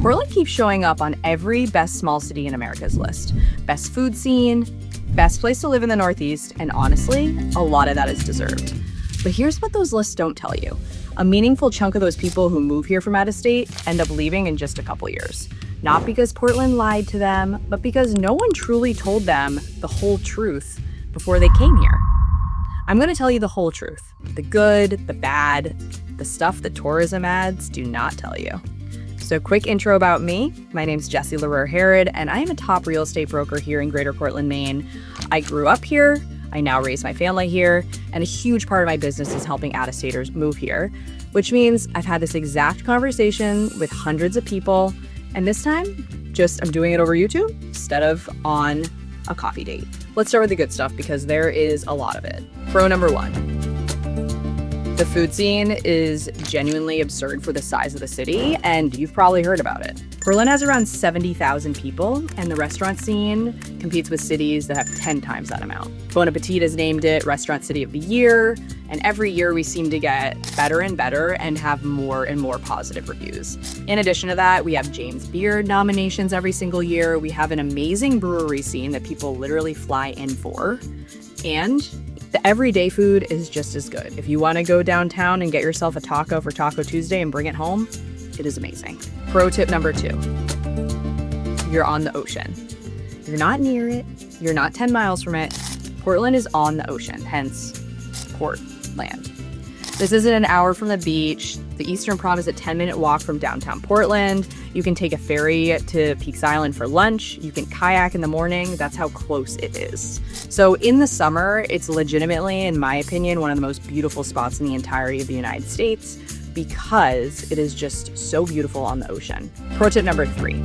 Portland keeps showing up on every best small city in America's list. Best food scene, best place to live in the Northeast, and honestly, a lot of that is deserved. But here's what those lists don't tell you. A meaningful chunk of those people who move here from out of state end up leaving in just a couple years. Not because Portland lied to them, but because no one truly told them the whole truth before they came here. I'm going to tell you the whole truth. The good, the bad, the stuff that tourism ads do not tell you. So quick intro about me. My name's Jessie Herod, and I am a top real estate broker here in Greater Portland, Maine. I grew up here. I now raise my family here, and a huge part of my business is helping out-of-staters move here, which means I've had this exact conversation with hundreds of people, and this time, I'm doing it over YouTube instead of on a coffee date. Let's start with the good stuff because there is a lot of it. Pro number one. The food scene is genuinely absurd for the size of the city, and you've probably heard about it. Portland has around 70,000 people, and the restaurant scene competes with cities that have 10 times that amount. Bon Appetit has named it Restaurant City of the Year, and every year we seem to get better and better and have more and more positive reviews. In addition to that, we have James Beard nominations every single year. We have an amazing brewery scene that people literally fly in for, and the everyday food is just as good. If you want to go downtown and get yourself a taco for Taco Tuesday and bring it home, it is amazing. Pro tip number 2, you're on the ocean. You're not near it. You're not 10 miles from it. Portland is on the ocean, hence Portland. This isn't an hour from the beach. The Eastern Prom is a 10-minute walk from downtown Portland. You can take a ferry to Peaks Island for lunch. You can kayak in the morning. That's how close it is. So in the summer, it's legitimately, in my opinion, one of the most beautiful spots in the entirety of the United States because it is just so beautiful on the ocean. Pro tip number 3.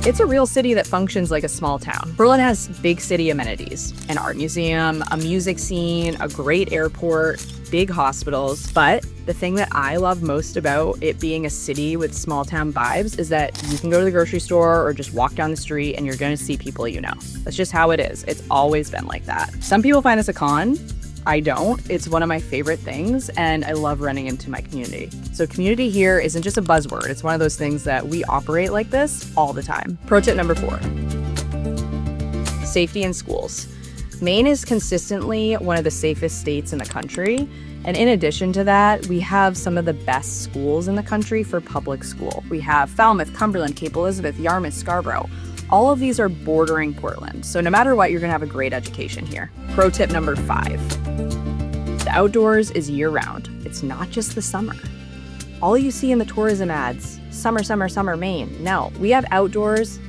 It's a real city that functions like a small town. Portland has big city amenities, an art museum, a music scene, a great airport, big hospitals. But the thing that I love most about it being a city with small town vibes is that you can go to the grocery store or just walk down the street and you're going to see people you know. That's just how it is. It's always been like that. Some people find this a con. I don't. It's one of my favorite things, and I love running into my community. So community here isn't just a buzzword. It's one of those things that we operate like this all the time. Pro tip number 4. Safety in schools. Maine is consistently one of the safest states in the country. And in addition to that, we have some of the best schools in the country for public school. We have Falmouth, Cumberland, Cape Elizabeth, Yarmouth, Scarborough. All of these are bordering Portland. So no matter what, you're going to have a great education here. Pro tip number 5. The outdoors is year-round. It's not just the summer. All you see in the tourism ads, summer, summer, summer, Maine. No, we have outdoors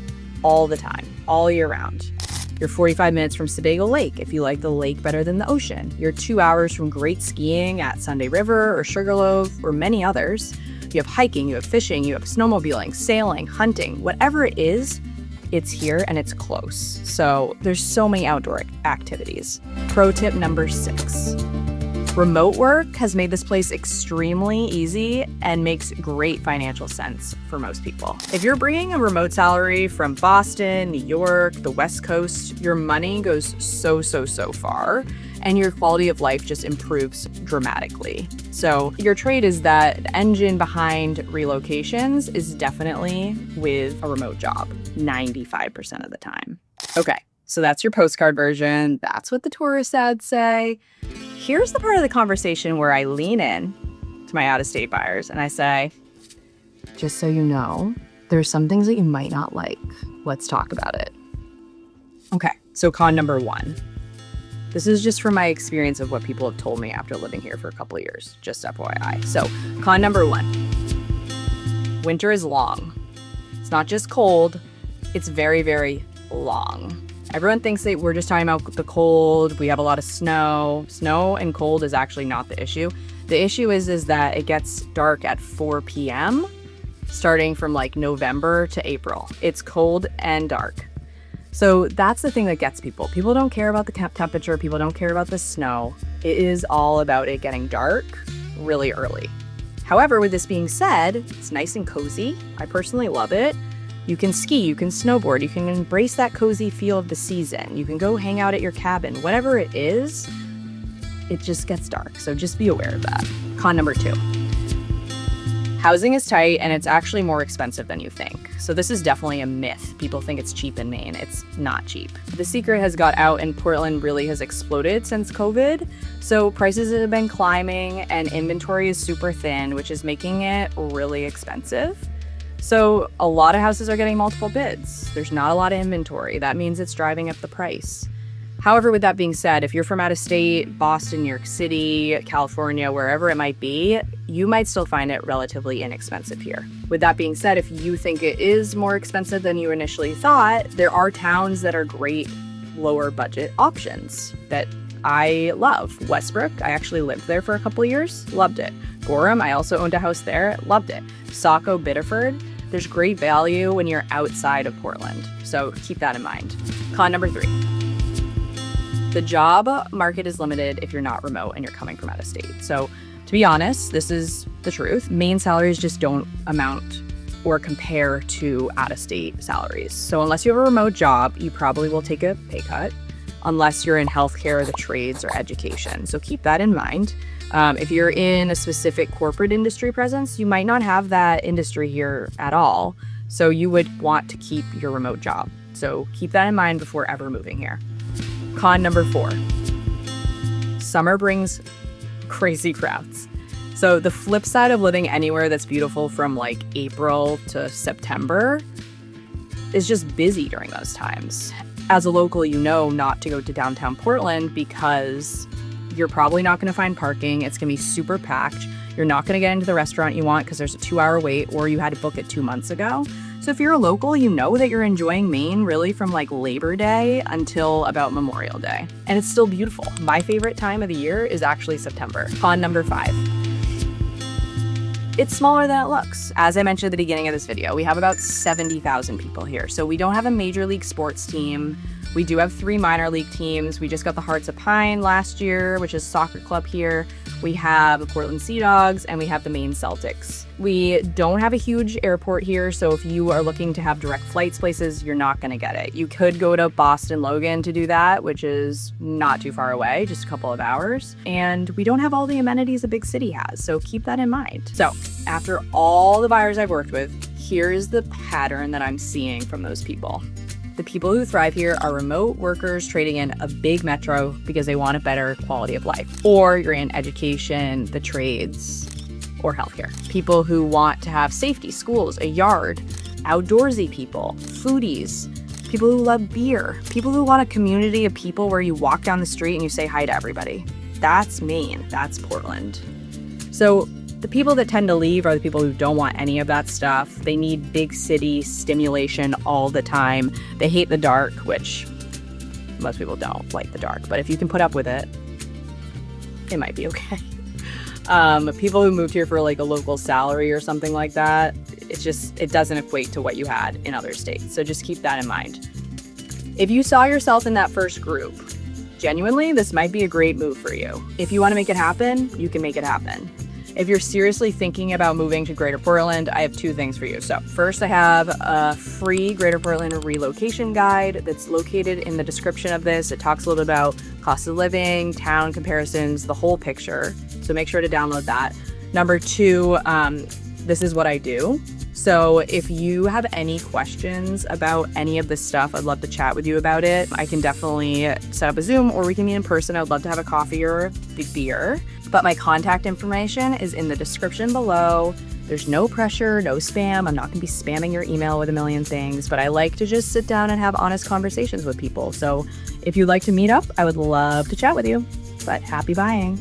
all the time, all year round. You're 45 minutes from Sebago Lake if you like the lake better than the ocean. You're 2 hours from great skiing at Sunday River or Sugarloaf or many others. You have hiking, you have fishing, you have snowmobiling, sailing, hunting, whatever it is, it's here and it's close. So there's so many outdoor activities. Pro tip number 6. Remote work has made this place extremely easy and makes great financial sense for most people. If you're bringing a remote salary from Boston, New York, the West Coast, your money goes so far and your quality of life just improves dramatically. So your trade is that the engine behind relocations is definitely with a remote job, 95% of the time. Okay, so that's your postcard version. That's what the tourist ads say. Here's the part of the conversation where I lean in to my out-of-state buyers and I say, just so you know, there's some things that you might not like. Let's talk about it. Okay, so con number 1. This is just from my experience of what people have told me after living here for a couple of years, just FYI. So con number 1, winter is long. It's not just cold, it's very, very long. Everyone thinks that we're just talking about the cold. We have a lot of snow. Snow and cold is actually not the issue. The issue is that it gets dark at 4 p.m. starting from like November to April. It's cold and dark. So that's the thing that gets people. People don't care about the temperature. People don't care about the snow. It is all about it getting dark really early. However, with this being said, it's nice and cozy. I personally love it. You can ski, you can snowboard, you can embrace that cozy feel of the season. You can go hang out at your cabin. Whatever it is, it just gets dark. So just be aware of that. Con number 2. Housing is tight and it's actually more expensive than you think. So this is definitely a myth. People think it's cheap in Maine. It's not cheap. The secret has got out and Portland really has exploded since COVID. So prices have been climbing and inventory is super thin, which is making it really expensive. So a lot of houses are getting multiple bids. There's not a lot of inventory. That means it's driving up the price. However, with that being said, if you're from out of state, Boston, New York City, California, wherever it might be, you might still find it relatively inexpensive here. With that being said, if you think it is more expensive than you initially thought, there are towns that are great lower budget options that I love. Westbrook, I actually lived there for a couple of years, loved it. Gorham, I also owned a house there, loved it. Saco, Biddeford, there's great value when you're outside of Portland. So keep that in mind. Con number 3. The job market is limited if you're not remote and you're coming from out of state. So to be honest, this is the truth. Maine salaries just don't amount or compare to out-of-state salaries. So unless you have a remote job, you probably will take a pay cut unless you're in healthcare, the trades, or education. So keep that in mind. If you're in a specific corporate industry presence, you might not have that industry here at all. So you would want to keep your remote job. So keep that in mind before ever moving here. Con number 4, summer brings crazy crowds. So the flip side of living anywhere that's beautiful from like April to September is just busy during those times. As a local, you know not to go to downtown Portland because you're probably not going to find parking. It's going to be super packed. You're not going to get into the restaurant you want because there's a 2-hour wait or you had to book it 2 months ago. So if you're a local, you know that you're enjoying Maine really from like Labor Day until about Memorial Day. And it's still beautiful. My favorite time of the year is actually September. Con number 5. It's smaller than it looks. As I mentioned at the beginning of this video, we have about 70,000 people here. So we don't have a major league sports team. We do have 3 minor league teams. We just got the Hearts of Pine last year, which is a soccer club here. We have the Portland Sea Dogs and we have the Maine Celtics. We don't have a huge airport here, so if you are looking to have direct flights places, you're not going to get it. You could go to Boston Logan to do that, which is not too far away, just a couple of hours. And we don't have all the amenities a big city has, so keep that in mind. So after all the buyers I've worked with, here's the pattern that I'm seeing from those people. The people who thrive here are remote workers trading in a big metro because they want a better quality of life. Or you're in education, the trades, or healthcare. People who want to have safety, schools, a yard, outdoorsy people, foodies, people who love beer, people who want a community of people where you walk down the street and you say hi to everybody. That's Maine, that's Portland. So the people that tend to leave are the people who don't want any of that stuff. They need big city stimulation all the time. They hate the dark, which most people don't like the dark, but if you can put up with it, it might be okay. People who moved here for like a local salary or something like that, it doesn't equate to what you had in other states. So just keep that in mind. If you saw yourself in that first group, genuinely, this might be a great move for you. If you want to make it happen, you can make it happen. If you're seriously thinking about moving to Greater Portland, I have 2 things for you. So first, I have a free Greater Portland relocation guide that's located in the description of this. It talks a little bit about cost of living, town comparisons, the whole picture. So make sure to download that. Number 2, this is what I do. So if you have any questions about any of this stuff, I'd love to chat with you about it. I can definitely set up a Zoom or we can meet in person. I'd love to have a coffee or a beer. But my contact information is in the description below. There's no pressure, no spam. I'm not going to be spamming your email with a million things, but I like to just sit down and have honest conversations with people. So if you'd like to meet up, I would love to chat with you. But happy buying.